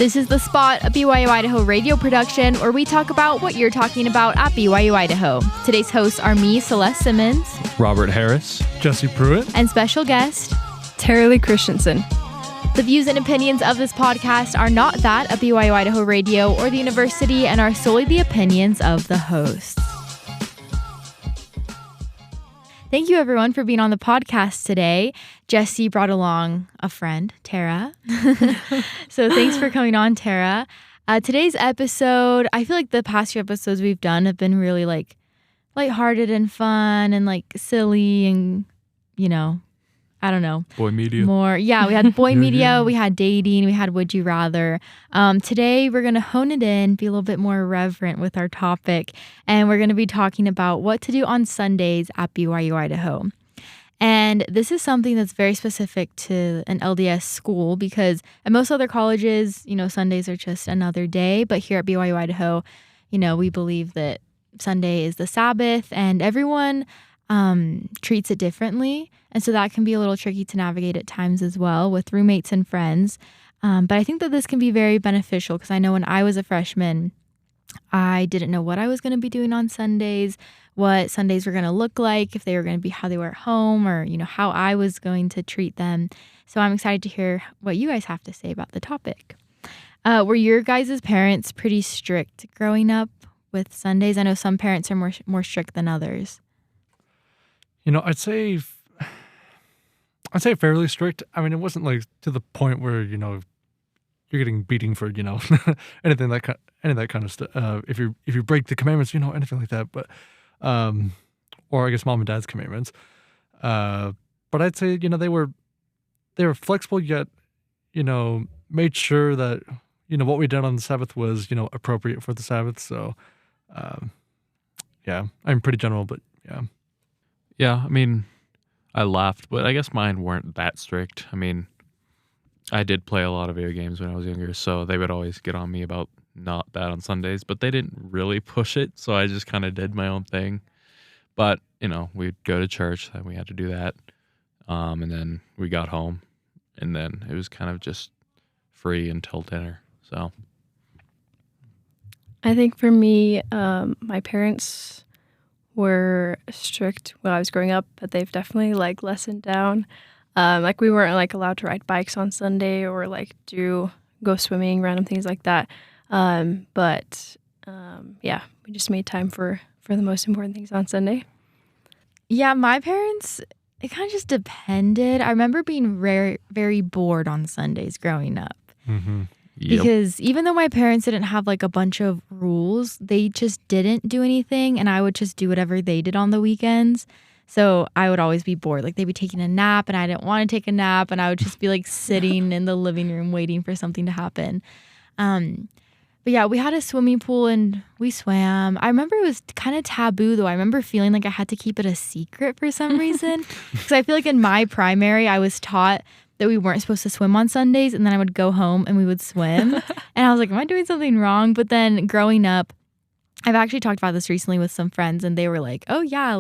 This is The Spot, a BYU-Idaho radio production where we talk about what you're talking about at BYU-Idaho. Today's hosts are me, Celeste Simmons, Robert Harris, Jesse Pruitt, and special guest, Tara Lee Christensen. The views and opinions of this podcast are not that of BYU-Idaho Radio or the university and are solely the opinions of the hosts. Thank you, everyone, for being on the podcast today. Jesse brought along a friend, Tara. So thanks for coming on, Tara. Today's episode, I feel like the past few episodes we've done have been really lighthearted and fun and silly and, I don't know. Boy media. We had boy media, we had dating, we had would you rather. Today we're going to hone it in, be a little bit more reverent with our topic, and we're going to be talking about what to do on Sundays at BYU-Idaho. And this is something that's very specific to an LDS school because at most other colleges, Sundays are just another day. But here at BYU-Idaho, we believe that Sunday is the Sabbath and everyone treats it differently. And so that can be a little tricky to navigate at times as well with roommates and friends. But I think that this can be very beneficial because I know when I was a freshman, I didn't know what I was going to be doing on Sundays, what Sundays were going to look like, if they were going to be how they were at home or, how I was going to treat them. So I'm excited to hear what you guys have to say about the topic. Were your guys' parents pretty strict growing up with Sundays? I know some parents are more strict than others. I'd say fairly strict. I mean, it wasn't to the point where, you're getting beating for, anything that kind of stuff. If you break the commandments, anything like that. But, or I guess mom and dad's commandments. But I'd say, they were flexible yet, made sure that, what we did on the Sabbath was, appropriate for the Sabbath. So, yeah, I'm pretty general, but yeah. Yeah, I mean, I laughed, but I guess mine weren't that strict. I mean, I did play a lot of video games when I was younger, so they would always get on me about not that on Sundays, but they didn't really push it, so I just kind of did my own thing. But, we'd go to church, and we had to do that, and then we got home, and then it was kind of just free until dinner, so. I think for me, my parents were strict when I was growing up, but they've definitely lessened down. We weren't allowed to ride bikes on Sunday or go swimming, random things like that. But we just made time for the most important things on Sunday. Yeah, my parents, it kind of just depended. I remember being very bored on Sundays growing up. Mm-hmm. Yep. Because even though my parents didn't have a bunch of rules, they just didn't do anything, and I would just do whatever they did on the weekends. So I would always be bored. They'd be taking a nap, and I didn't want to take a nap, and I would just be sitting in the living room waiting for something to happen. But yeah, we had a swimming pool, and we swam. I remember it was kind of taboo, though. I remember feeling like I had to keep it a secret for some reason. Because I feel like in my primary, I was taught that we weren't supposed to swim on Sundays, and then I would go home and we would swim. And I was like, am I doing something wrong? But then growing up, I've actually talked about this recently with some friends, and they were like, oh yeah,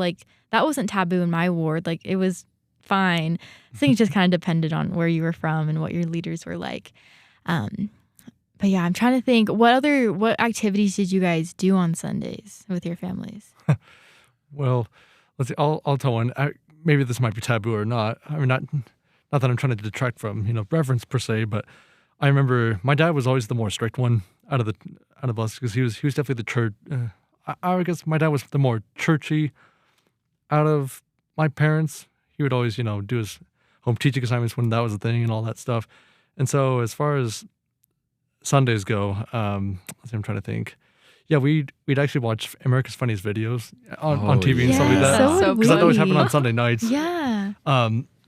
that wasn't taboo in my ward. It was fine. I think it just kind of depended on where you were from and what your leaders were like. But yeah, I'm trying to think, what activities did you guys do on Sundays with your families? Well, let's see. I'll tell one. Maybe this might be taboo or not. I mean, not that I'm trying to detract from, reverence per se, but I remember my dad was always the more strict one out of us because he was definitely the church. I guess my dad was the more churchy out of my parents. He would always, do his home teaching assignments when that was a thing and all that stuff. And so as far as Sundays go, I'm trying to think. Yeah, we'd actually watch America's Funniest Videos on TV and stuff like that. Because that always happened on Sunday nights. Yeah.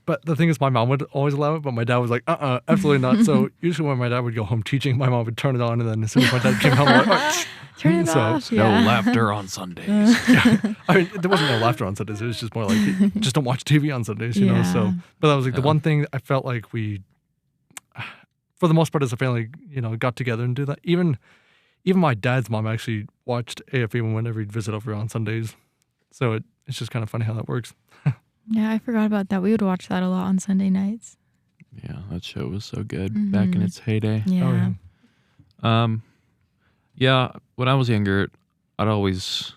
But the thing is, my mom would always allow it, but my dad was like, absolutely not. So usually when my dad would go home teaching, my mom would turn it on, and then as soon as my dad came home, I'm like, turn it off. No laughter on Sundays. Yeah. I mean, there wasn't no laughter on Sundays. It was just more like, just don't watch TV on Sundays, you know? So, but that was the one thing I felt like we, for the most part as a family, got together and do that. Even my dad's mom actually watched AFE whenever he'd visit over on Sundays. So it's just kind of funny how that works. Yeah, I forgot about that. We would watch that a lot on Sunday nights. Yeah, that show was so good back in its heyday. Yeah. Oh, yeah. Um, yeah, when I was younger, I'd always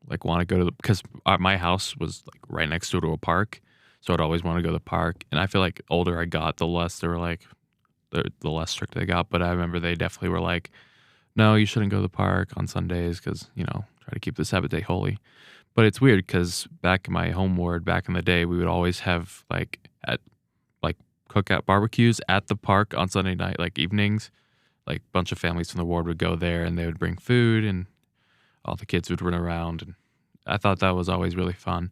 like want to go to because my house was like right next door to a park, so I'd always want to go to the park. And I feel like older I got, the less they were like the less strict they got. But I remember they definitely were like, no, you shouldn't go to the park on Sundays because try to keep the Sabbath day holy. But it's weird because back in my home ward, back in the day, we would always have like cookout barbecues at the park on Sunday night, like evenings. Like a bunch of families from the ward would go there and they would bring food and all the kids would run around. And I thought that was always really fun.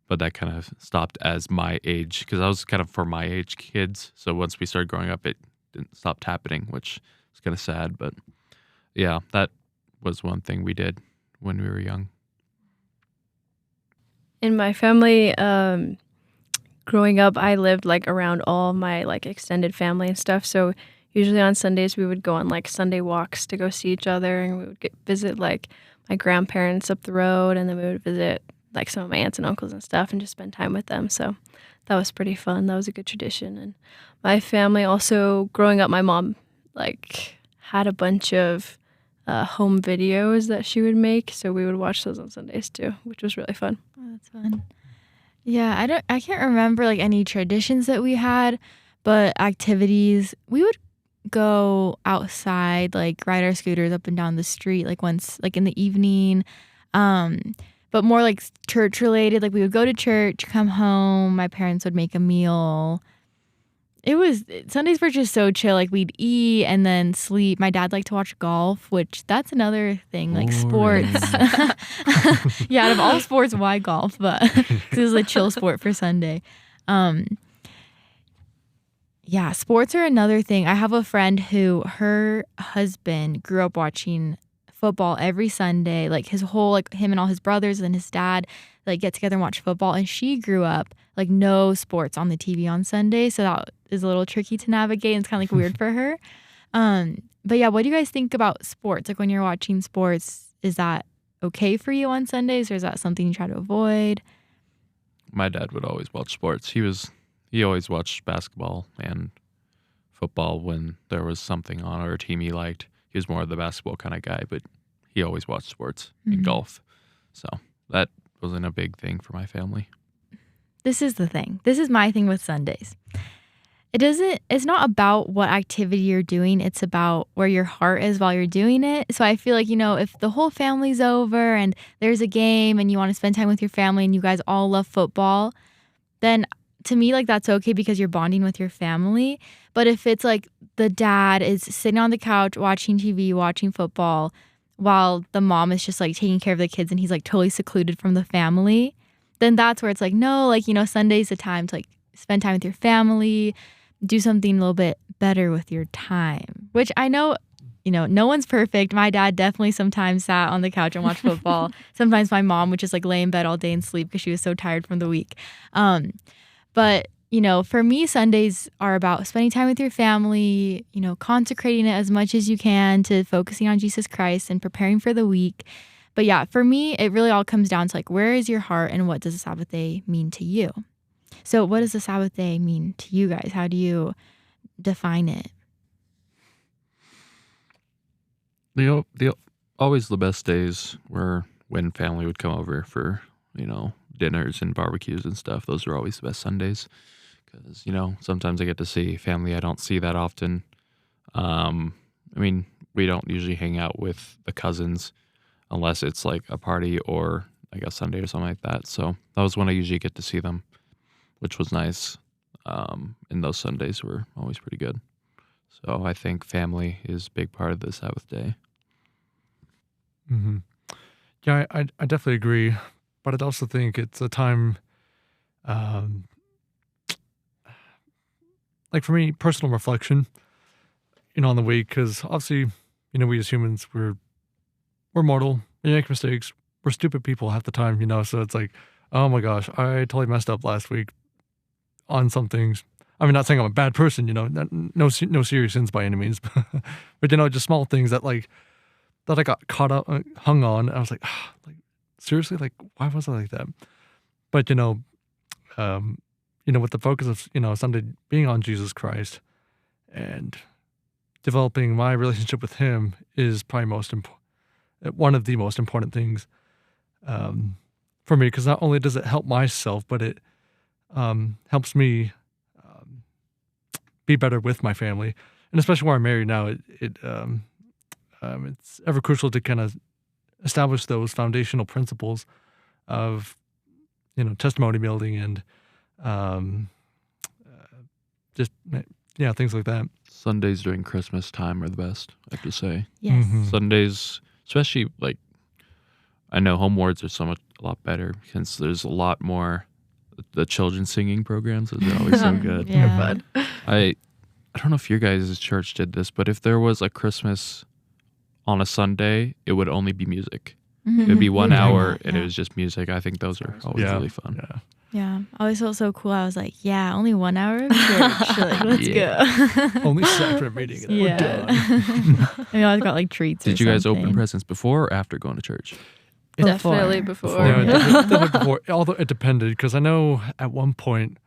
But that kind of stopped as my age because I was kind of for my age kids. So once we started growing up, it didn't stop happening, which is kind of sad. But yeah, that was one thing we did when we were young. In my family, growing up, I lived like around all my like extended family and stuff. So usually on Sundays, we would go on like Sunday walks to go see each other, and we would visit like my grandparents up the road, and then we would visit like some of my aunts and uncles and stuff, and just spend time with them. So that was pretty fun. That was a good tradition. And my family also, growing up, my mom like had a bunch of home videos that she would make, so we would watch those on Sundays too, which was really fun. Oh, that's fun. Yeah, I can't remember like any traditions that we had, but activities. We would go outside, like ride our scooters up and down the street, like once, like in the evening. But more like church related. Like we would go to church, come home. My parents would make a meal. Sundays were just so chill. Like we'd eat and then sleep. My dad liked to watch golf, which that's another thing, like sports. Yeah, out of all sports, why golf? But it was a chill sport for Sunday. Yeah, sports are another thing. I have a friend who her husband grew up watching football every Sunday. Like his whole, like him and all his brothers and his dad like get together and watch football. And she grew up like no sports on the TV on Sunday. So that is a little tricky to navigate. And it's kind of like weird for her. But yeah, what do you guys think about sports? Like when you're watching sports, is that okay for you on Sundays, or is that something you try to avoid? My dad would always watch sports. He always watched basketball and football when there was something on or a team he liked. He was more of the basketball kind of guy, but he always watched sports and golf. So that wasn't a big thing for my family. This is the thing. This is my thing with Sundays. It's not about what activity you're doing. It's about where your heart is while you're doing it. So I feel like, if the whole family's over and there's a game and you want to spend time with your family and you guys all love football, then to me, like that's okay because you're bonding with your family. But if it's like the dad is sitting on the couch watching TV, watching football, while the mom is just like taking care of the kids and he's like totally secluded from the family, then that's where it's like, no, like, Sunday's the time to like spend time with your family, do something a little bit better with your time, which I know, no one's perfect. My dad definitely sometimes sat on the couch and watched football. Sometimes my mom would just like lay in bed all day and sleep because she was so tired from the week. But, for me, Sundays are about spending time with your family, consecrating it as much as you can to focusing on Jesus Christ and preparing for the week. But yeah, for me, it really all comes down to like, where is your heart and what does the Sabbath day mean to you? So what does the Sabbath day mean to you guys? How do you define it? Always the best days were when family would come over for, dinners and barbecues and stuff. Those are always the best Sundays because, sometimes I get to see family I don't see that often. We don't usually hang out with the cousins unless it's like a party or like a Sunday or something like that. So that was when I usually get to see them, which was nice. And those Sundays were always pretty good. So I think family is a big part of the Sabbath day. Mm-hmm. Yeah, I definitely agree. But I'd also think it's a time, like for me, personal reflection, on the week. Because obviously, we as humans, we're mortal. We make mistakes. We're stupid people half the time, So it's like, oh my gosh, I totally messed up last week on some things. I mean, not saying I'm a bad person, no serious sins by any means, but just small things that I got caught up, hung on. I was like, seriously, like why was I like that? But with the focus of Sunday being on Jesus Christ, and developing my relationship with him is probably one of the most important things for me, because not only does it help myself, but it helps me be better with my family, and especially where I'm married now. It's ever crucial to kind of establish those foundational principles of testimony building and just things like that. Sundays during Christmas time are the best, I have to say. Yes. Mhm. Sundays, especially like I know home wards are a lot better since there's a lot more the children singing programs. Those are always so good. Yeah. Fun. I don't know if your guys' church did this, but if there was a Christmas on a Sunday, it would only be music. Mhm. It would be 1 We did hour that, and yeah. it was just music. I think those are always Yeah. really fun. Yeah. Yeah, I always felt so cool. I was like, yeah, only 1 hour of church. Like, let's Yeah. go. Only sacrament meeting and we're done. And we always got like treats. Did or you guys open something. presents before or after going to church? Definitely before. Yeah, Yeah. definitely before. Although it depended, because I know at one point,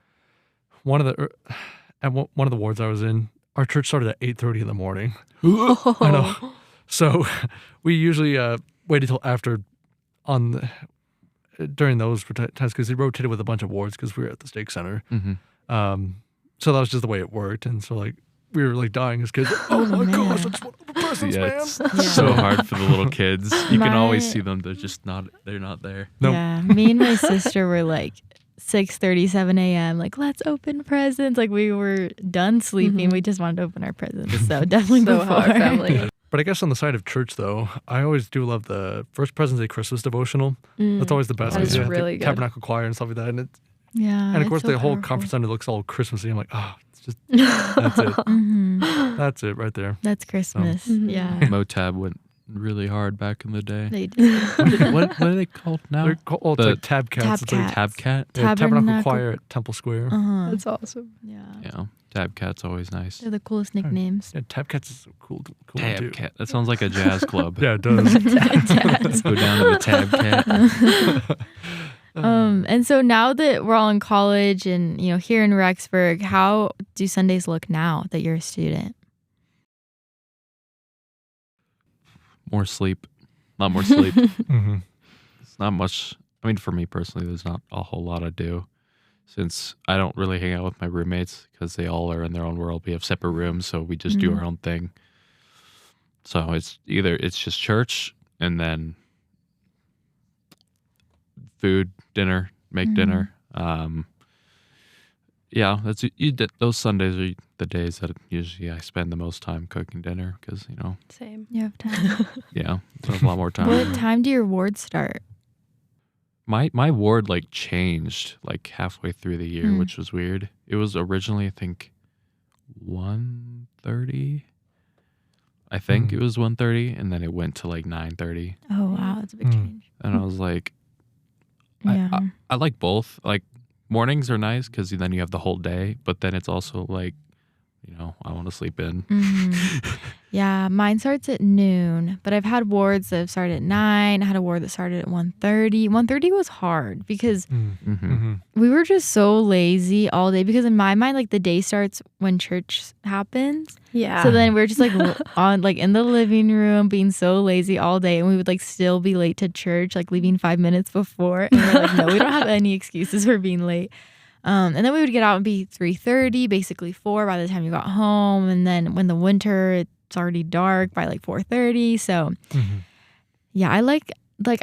one of the wards I was in, our church started at 8:30 in the morning. I know. So we usually waited till after during those times, because they rotated with a bunch of wards because we were at the stake center. Mm-hmm. So that was just the way it worked, and so like we were like dying as kids. Oh my man. gosh, I just want presents, Yeah, man. it's Yeah. so hard for the little kids. You can always My- see them. They're not there. Nope. Yeah, me and my sister were like 6:30, 7 a.m. Like, let's open presents. Like, we were done sleeping. Mhm. We just wanted to open our presents. So definitely So before. how our family. But I guess on the side of church, though, I always do love the First President's Day Christmas devotional. That's always the best. That Like, is the really good. Tabernacle choir and stuff like that. Yeah. And of it's course, so the whole powerful. conference center looks all Christmassy. I'm like, it's just, that's it. Mhm. That's it right there. That's Christmas. Mhm. Yeah. Motab went really hard back in the day. They did. What are they called now? They're called, it's The like Tab Cats. Tab It's like, Cats. Tab Cat? yeah, Tabernacle Tabernacle- Choir at Temple Square. Uh-huh. That's awesome. Yeah. Yeah, Tab Cat's always nice. They're the coolest nicknames. Yeah, Tab Cats is so cool one Tab too. Cat. That sounds like a jazz club. Yeah, it does. Jazz. Go down to the Tab Cat. And so now that we're all in college and, here in Rexburg, how do Sundays look now that you're a student? More sleep. Not more sleep. Mhm. It's not much. I mean, for me personally, there's not a whole lot I do since I don't really hang out with my roommates because they all are in their own world. We have separate rooms, so we just do Mhm. our own thing. So it's just church and then food, dinner, make Mhm. dinner. Yeah, those Sundays are the days that usually I spend the most time cooking dinner because, Same. You have time. yeah, I have a lot more time. What time do your wards start? My ward like changed like halfway through the year, Hmm. which was weird. It was originally I think 1:30. I think Hmm. it was 1:30, and then it went to like 9:30. Oh, wow. That's a big Mm. change. And I was like, Yeah. I like both. Like mornings are nice because then you have the whole day, but then it's also like, I want to sleep in. Mhm. Yeah, mine starts at noon, but I've had wards that have started at 9. I had a ward that started at 1:30. 1:30 was hard because Mm-hmm. Mhm. we were just so lazy all day because in my mind, like the day starts when church happens. Yeah. So then we're just like on like in the living room being so lazy all day, and we would like still be late to church, like leaving 5 minutes before. And we're like, no, we don't have any excuses for being late. And then we would get out and be 3:30, basically 4 by the time you got home. And then when the winter, it's already dark by like 4:30. So Mhm. yeah, I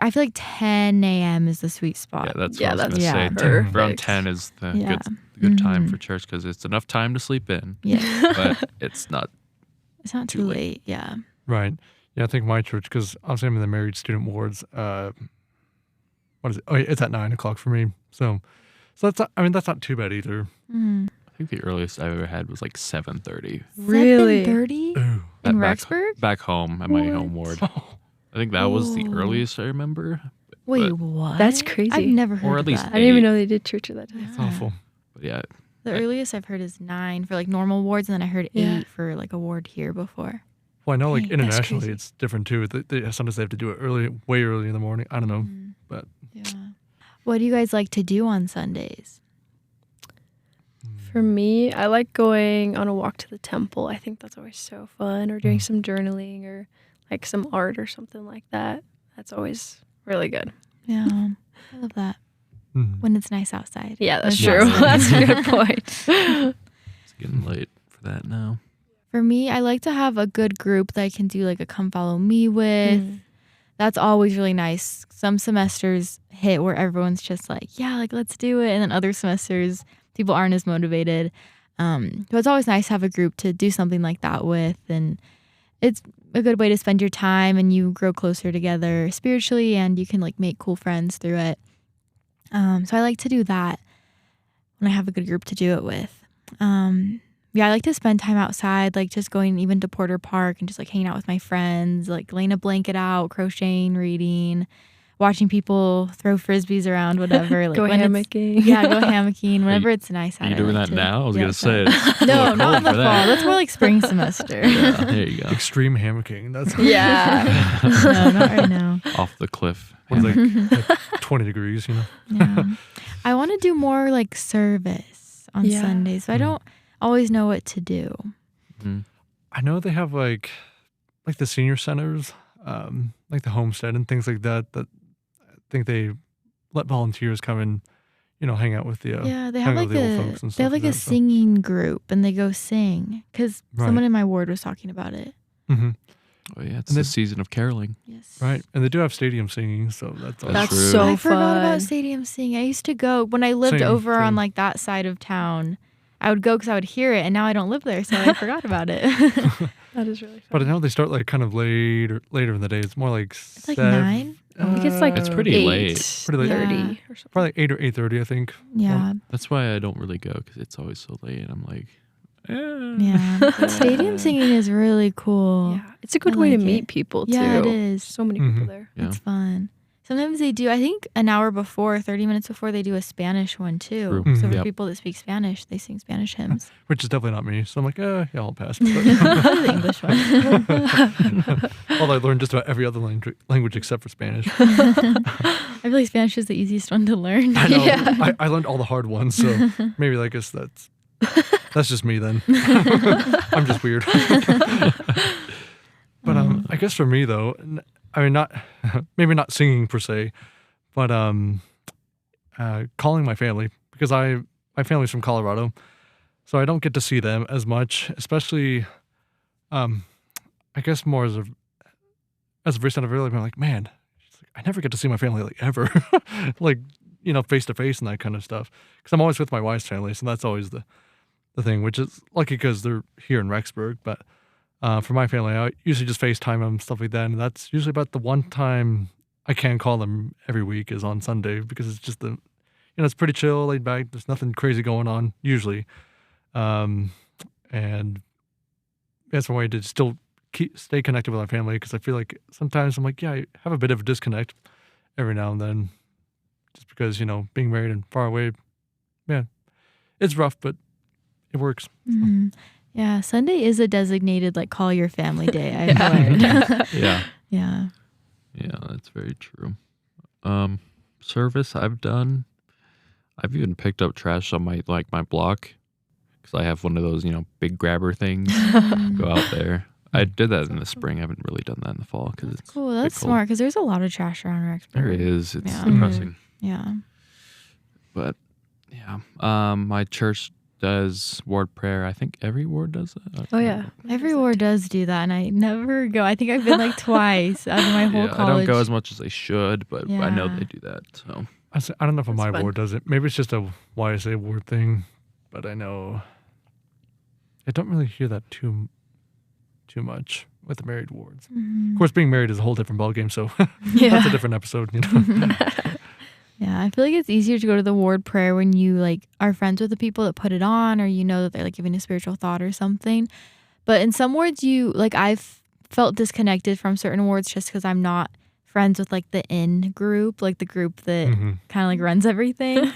I feel like 10 a.m. is the sweet spot. Yeah, that's Yeah, what I was that's gonna yeah, say. perfect. Around 10 is the Yeah. good time Mhm. for church because it's enough time to sleep in, Yeah, but it's not. it's not Too too late. late. Yeah. Right. Yeah, I think my church, because obviously I'm in the married student wards. What is it? Oh, yeah, it's at 9 o'clock for me. So that's not too bad either. Mm. I think the earliest I ever had was like 7:30. Really? 7:30 Ooh. in back, Rexburg? back home at my What? home ward. I think that was the Oh. earliest I remember. Wait, but- what? That's crazy. I've never heard Or at of least that. I didn't even 8. know they did church at that time. It's awful. But yeah, The I- earliest I've heard is 9 for like normal wards, and then I heard Yeah. 8 for like a ward here before. Well, I know like Dang, that's internationally crazy. it's different too. Sometimes they have to do it way early in the morning. I don't know. But- yeah. What do you guys like to do on Sundays? For me, I like going on a walk to the temple. I think that's always so fun, or doing some journaling or like some art or something like that. That's always really good. Yeah, I love that. When it's nice outside. Yeah, that's When true. it's not That's a good point. It's getting late for that now. For me, I like to have a good group that I can do like a come follow me with. That's always really nice. Some semesters hit where everyone's just like, yeah, like let's do it. And then other semesters, people aren't as motivated. So it's always nice to have a group to do something like that with. And it's a good way to spend your time, and you grow closer together spiritually, and you can like make cool friends through it. So I like to do that when I have a good group to do it with. Yeah, I like to spend time outside, like just going even to Porter Park and just like hanging out with my friends, like laying a blanket out, crocheting, reading, watching people throw frisbees around, whatever. Like Go when hammocking. Yeah, go hammocking. Whenever it's nice out. Are you I doing like that to- now? I was Yeah, going to say. It's No, a little not in cold the for fall. that. That's more like spring semester. Yeah, there you go. Extreme hammocking. That's Yeah. No, not right now. Off the cliff. what is like 20 degrees, you know? Yeah. I want to do more like service on Yeah. Sundays, but I don't always know what to do. Mhm. I know they have like the senior centers, like the homestead and things like that. That I think they let volunteers come and hang out with the Yeah, they hang have out like with the old folks and they have stuff like like a that, so. singing group, and they go sing because Right. someone in my ward was talking about it. hmm Oh, yeah. It's And the then- season of caroling. Yes, Right, and they do have stadium singing, so that's That's That's true. so I forgot fun. about stadium singing. I used to go when I lived Same, over on same. like that side of town. I would go because I would hear it, and now I don't live there, so I forgot about it. That is really fun. But I know they start like kind of later in the day. It's more like It's like 9. I think it's like It's pretty 8, late. Pretty late. 30 Yeah. or something. probably 8 or 8:30, I think. Yeah, That's why I don't really go, because it's always so late. I'm like, yeah. But stadium singing is really cool. Yeah, it's a good I way like to it. meet people too. Yeah, it is. So many people Mhm. there. Yeah. It's fun. Sometimes they do, I think an hour before, 30 minutes before, they do a Spanish one too. True. So for Yep. people that speak Spanish, they sing Spanish hymns. Which is definitely not me. So I'm like, yeah, I'll pass. Probably the English one. Although I learned just about every other language except for Spanish. I feel like Spanish is the easiest one to learn. I know. Yeah. I learned all the hard ones, so maybe I guess that's just me then. I'm just weird. But I guess for me though, I mean, not maybe not singing per se, but calling my family, because my family's from Colorado, so I don't get to see them as much, especially I guess more as a recent I've really been like, man, I never get to see my family like ever, like face to face and that kind of stuff, because I'm always with my wife's family, so that's always the thing, which is lucky because they're here in Rexburg. But for my family, I usually just FaceTime them, stuff like that, and that's usually about the one time I can call them every week is on Sunday, because it's just it's pretty chill, laid back. There's nothing crazy going on usually, and that's one way to still stay connected with my family, because I feel like sometimes I'm like, yeah, I have a bit of a disconnect every now and then, just because being married and far away, man, it's rough, but it works. Mhm. Yeah, Sunday is a designated like call your family day. I've Yeah. learned. yeah. Yeah. Yeah, that's very true. Service I've done. I've even picked up trash on my block, because I have one of those big grabber things. Go out there. I did that in the spring. I haven't really done that in the fall because it's Cool. a bit That's cold. smart because there's a lot of trash around Rexburg. There is. It's Yeah. depressing. Yeah. But yeah, my church does ward prayer. I think every ward does that. Oh yeah. Every ward does do that, and I never go. I think I've been like twice out of my whole Yeah, I college. don't go as much as I should, but I know Yeah. they do that. So I don't know if That's my fun. ward does it. Maybe it's just a YSA ward thing, but I know I don't really hear that too much with the married wards. Mhm. Of course, being married is a whole different ballgame, so Yeah. that's a different episode. Yeah, I feel like it's easier to go to the ward prayer when you like are friends with the people that put it on, or you know that they're like giving a spiritual thought or something. But in some wards, I've felt disconnected from certain wards just because I'm not friends with like the in group, like the group that Mhm. kind of like runs everything.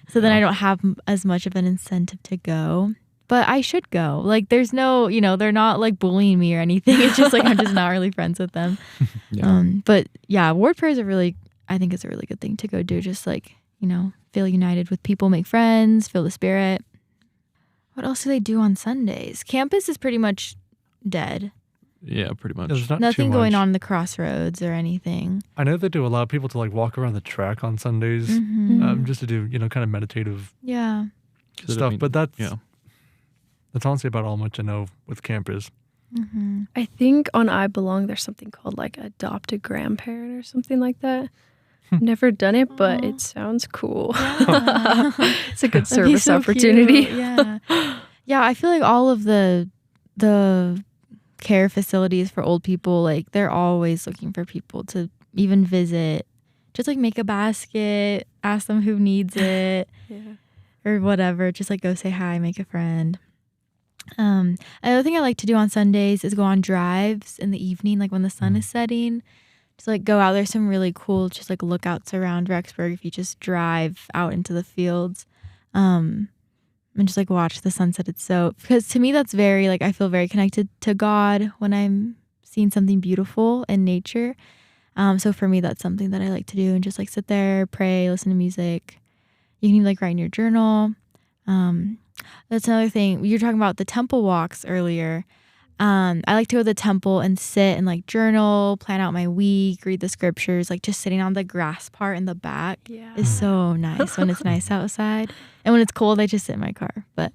So then I don't have as much of an incentive to go. But I should go. Like there's no, they're not like bullying me or anything. It's just like I'm just not really friends with them. yeah, But yeah, ward prayer is I think it's a really good thing to go do. Just like, feel united with people, make friends, feel the spirit. What else do they do on Sundays? Campus is pretty much dead. Yeah, pretty much. There's not Nothing too going much. on the crossroads or anything. I know they do allow people to like walk around the track on Sundays, Mhm. just to do kind of meditative Yeah. 'Cause I stuff. mean, But that's yeah. honestly about all much I know with campus. Mm-hmm. I think on I Belong there's something called like adopt a grandparent or something like that. Never done it, but Aw. it sounds cool. Yeah. It's a good That'd be service so opportunity. cute. Yeah. Yeah, I feel like all of the care facilities for old people, like they're always looking for people to even visit. Just like make a basket, ask them who needs it Yeah. or whatever. Just like go say hi, make a friend. Another thing I like to do on Sundays is go on drives in the evening, like when the sun is setting. Just like go out. There's some really cool just like lookouts around Rexburg if you just drive out into the fields. And just like watch the sunset. It's so, because to me that's very like I feel very connected to God when I'm seeing something beautiful in nature. So for me that's something that I like to do and just like sit there, pray, listen to music. You can even like write in your journal. That's another thing. You were talking about the temple walks earlier. I like to go to the temple and sit and like journal, plan out my week, read the scriptures, like just sitting on the grass part in the back Yeah. is so nice when it's nice outside. And when it's cold, I just sit in my car. But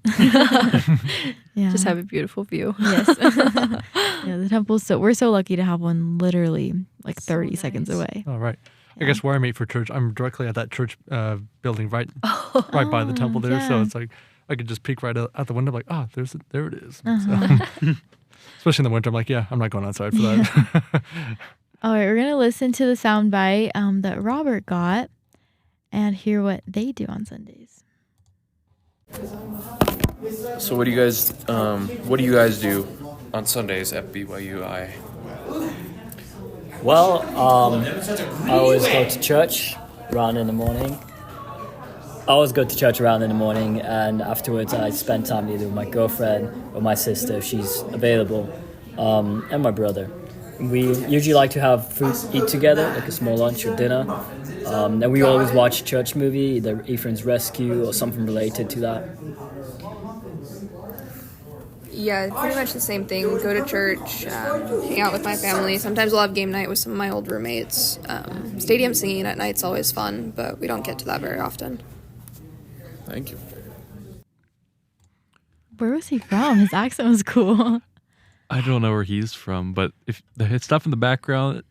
yeah. Just have a beautiful view. Yes. Yeah, the temple's we're so lucky to have one literally like So 30 seconds nice. away. All right. I Yeah. guess where I meet for church, I'm directly at that church building right by the temple there. So yeah. it's like I could just peek right out the window, like, oh, there it is. Uh-huh. So, especially in the winter, I'm like, yeah, I'm not going outside for that. All right, we're going to listen to the soundbite that Robert got and hear what they do on Sundays. So what do you guys do on Sundays at BYU-I? Well, I always go to church around in the morning. And afterwards I spend time either with my girlfriend or my sister if she's available, and my brother. We usually like to have food, eat together, like a small lunch or dinner. And we always watch a church movie, either Ephraim's Rescue or something related to that. Yeah, pretty much the same thing. Go to church, hang out with my family. Sometimes we'll have game night with some of my old roommates. Stadium singing at night's always fun, but we don't get to that very often. Thank you. Where was he from? His accent was cool. I don't know where he's from, but if the stuff in the background,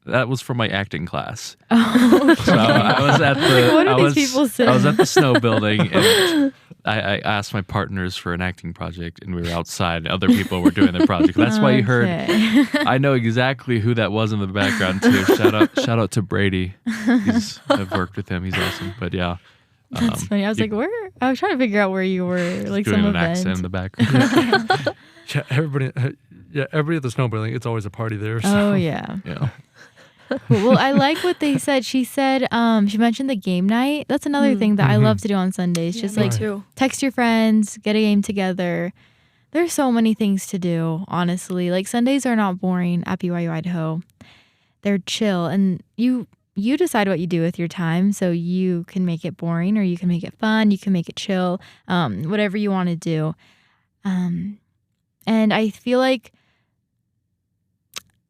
that was from my acting class. Oh, So I was at the what are I these was, people saying? I was at the snow building and I asked my partners for an acting project and we were outside. Other people were doing their project. That's why you heard. Okay. I know exactly who that was in the background too. Shout out to Brady. I've worked with him. He's awesome. But yeah, That's funny. I was like, where? I was trying to figure out where you were, like doing some an event. accent in the background. yeah, everybody at the snowboarding, it's always a party there. So. Oh yeah. Yeah. Well, I like what they said. She said, she mentioned the game night. That's another thing that I love to do on Sundays. Just me like too. text your friends, get a game together. There's so many things to do, honestly. Like Sundays are not boring at BYU-Idaho. They're chill and you decide what you do with your time. So you can make it boring or you can make it fun. You can make it chill, whatever you want to do. And I feel like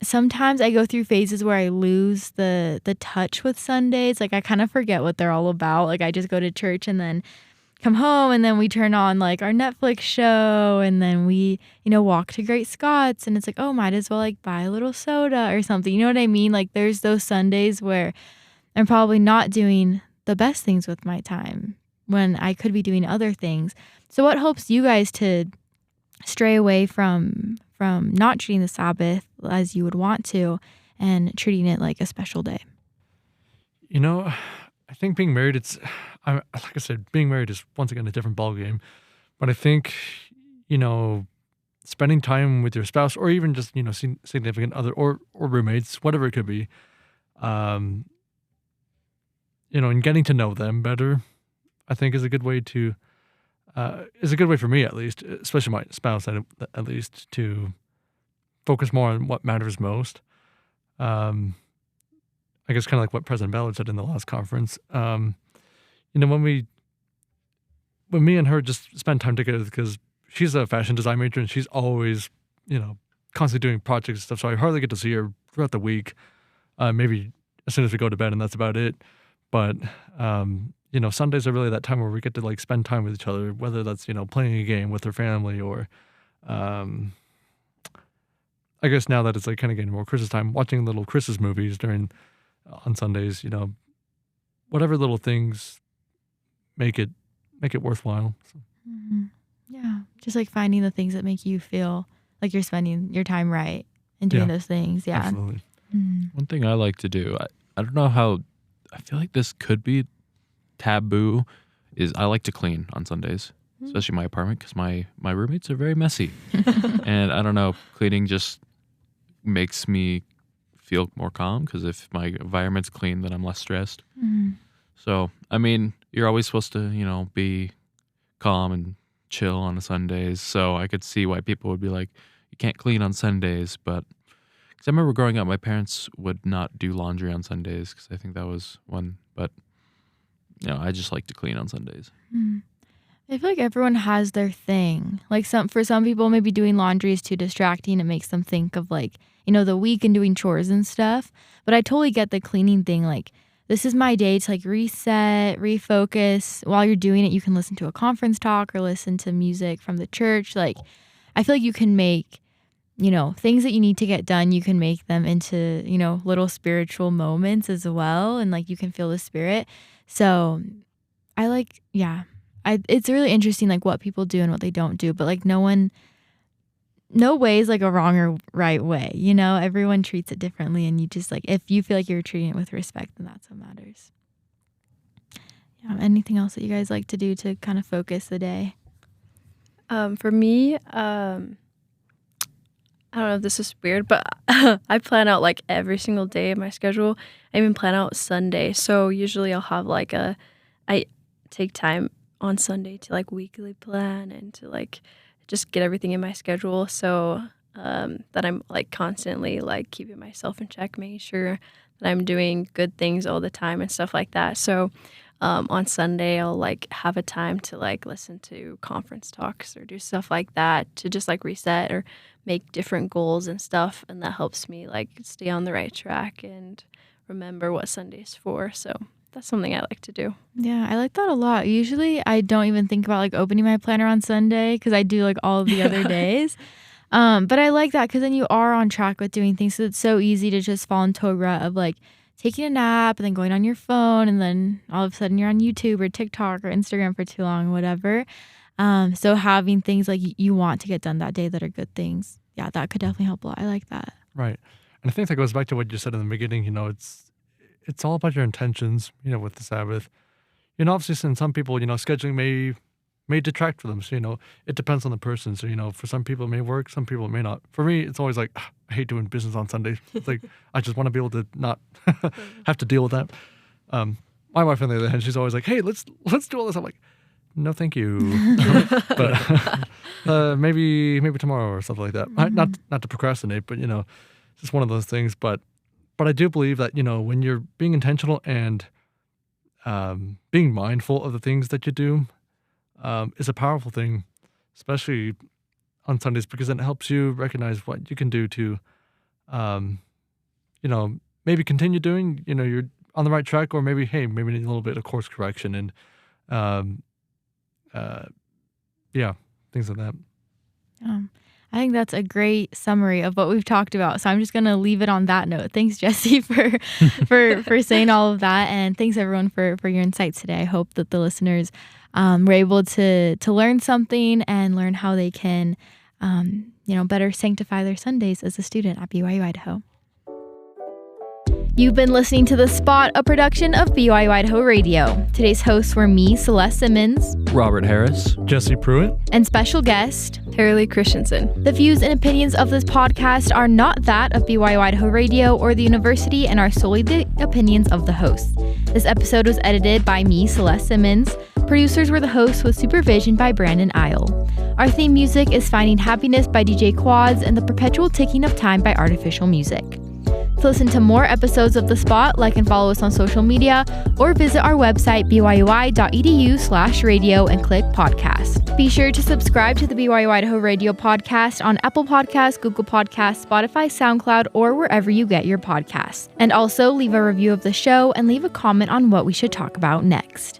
sometimes I go through phases where I lose the touch with Sundays. Like I kind of forget what they're all about. Like I just go to church and then come home and then we turn on like our Netflix show and then we, walk to Great Scots and it's like, oh, might as well like buy a little soda or something. You know what I mean? Like there's those Sundays where I'm probably not doing the best things with my time when I could be doing other things. So what helps you guys to stray away from not treating the Sabbath as you would want to and treating it like a special day? I think being married, like I said, being married is once again a different ballgame. But I think, spending time with your spouse or even just, significant other or roommates, whatever it could be, and getting to know them better, I think is a good way for me at least, especially my spouse at least, to focus more on what matters most. I guess kind of like what President Ballard said in the last conference. When when me and her just spend time together, because she's a fashion design major and she's always, constantly doing projects and stuff. So I hardly get to see her throughout the week. Maybe as soon as we go to bed, and that's about it. But, Sundays are really that time where we get to like spend time with each other, whether that's, playing a game with her family or, I guess now that it's like kind of getting more Christmas time, watching little Christmas movies on Sundays, whatever little things make it worthwhile. So. Mm-hmm. Yeah. Just like finding the things that make you feel like you're spending your time right and doing those things. Yeah. Absolutely. Mm-hmm. One thing I like to do, I don't know how, I feel like this could be taboo, is I like to clean on Sundays, especially my apartment, because my roommates are very messy. And I don't know, cleaning just makes me feel more calm, because if my environment's clean, then I'm less stressed. Mm-hmm. So, I mean, you're always supposed to, be calm and chill on the Sundays. So I could see why people would be like, you can't clean on Sundays. But because I remember growing up, my parents would not do laundry on Sundays, because I think that was one. But, I just like to clean on Sundays. Mm-hmm. I feel like everyone has their thing. Like for some people, maybe doing laundry is too distracting. It makes them think of like, the week and doing chores and stuff. But I totally get the cleaning thing. Like, this is my day to like reset, refocus. While you're doing it, you can listen to a conference talk or listen to music from the church. Like, I feel like you can make, things that you need to get done, you can make them into, little spiritual moments as well. And like, you can feel the spirit. So I like, it's really interesting, like what people do and what they don't do. But like no way is like a wrong or right way. Everyone treats it differently. And you just like, if you feel like you're treating it with respect, then that's what matters. Yeah. Anything else that you guys like to do to kind of focus the day? For me, I don't know if this is weird, but I plan out like every single day of my schedule. I even plan out Sunday. So usually I'll have like I take time on Sunday to like weekly plan and to like just get everything in my schedule. So that I'm like constantly like keeping myself in check, making sure that I'm doing good things all the time and stuff like that. So on Sunday, I'll like have a time to like listen to conference talks or do stuff like that to just like reset or make different goals and stuff. And that helps me like stay on the right track and remember what Sunday's for. So that's something I like to do. Yeah, I like that a lot. Usually I don't even think about like opening my planner on Sunday because I do like all of the other days. But I like that because then you are on track with doing things. So it's so easy to just fall into a rut of like taking a nap and then going on your phone and then all of a sudden you're on YouTube or TikTok or Instagram for too long, whatever. So having things like you want to get done that day that are good things, yeah, that could definitely help a lot. I like that. Right. And I think that goes back to what you said in the beginning, it's all about your intentions, with the Sabbath. Obviously since some people, scheduling may detract for them. So, it depends on the person. So, for some people it may work, some people it may not. For me, it's always like, I hate doing business on Sundays. It's like, I just want to be able to not have to deal with that. My wife, on the other hand, she's always like, hey, let's do all this. I'm like, no, thank you. But maybe tomorrow or something like that. Mm-hmm. Not to procrastinate, but, it's just one of those things. But I do believe that, when you're being intentional and being mindful of the things that you do, is a powerful thing, especially on Sundays, because it helps you recognize what you can do to, maybe continue doing, you're on the right track, or maybe need a little bit of course correction and, things like that. I think that's a great summary of what we've talked about. So I'm just going to leave it on that note. Thanks, Jesse, for saying all of that. And thanks, everyone, for your insights today. I hope that the listeners were able to learn something and learn how they can, better sanctify their Sundays as a student at BYU-Idaho. You've been listening to The Spot, a production of BYU-Idaho Radio. Today's hosts were me, Celeste Simmons, Robert Harris, Jesse Pruitt, and special guest, Taralee Christensen. The views and opinions of this podcast are not that of BYU-Idaho Radio or the university and are solely the opinions of the hosts. This episode was edited by me, Celeste Simmons. Producers were the hosts with supervision by Brandon Isle. Our theme music is Finding Happiness by DJ Quads and The Perpetual Ticking of Time by Artificial Music. To listen to more episodes of The Spot, like and follow us on social media, or visit our website, byui.edu/radio, and click podcast. Be sure to subscribe to the BYU-Idaho Radio podcast on Apple Podcasts, Google Podcasts, Spotify, SoundCloud, or wherever you get your podcasts. And also leave a review of the show and leave a comment on what we should talk about next.